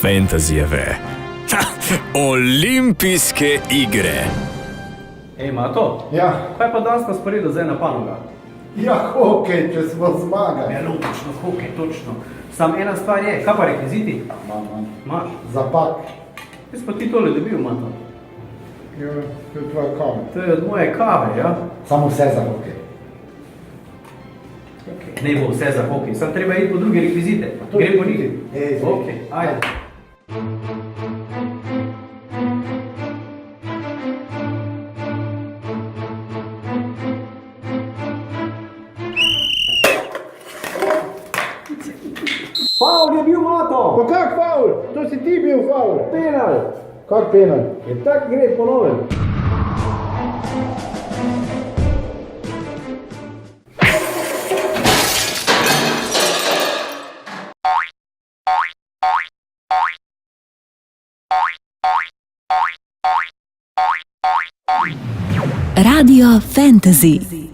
Fantasyjeve olimpijske igre. Ej, Mato, Ja, kaj pa danes na sporedu zdaj na panoga? ja, hokej, če smo zmagali. Ja, logično, hokej, točno. Sam ena stvar je, kaj pa rekviziti? Mama, Imaš? zapak. Jaz pa ti tole dobil, Mato. Ja, to je tvoja kava. To je od moje kave, ja? Samo vse za hokej. Ne bo vse za hokej, sam treba iti po druge rekvizite. Gre po njih. Ej, zvej. Ok, ajde. Faul je bil, Mato! Pa kak faul? To si ti bil faul. Penal! Kak penal? Je tak gre po novem. Radio Fantasy.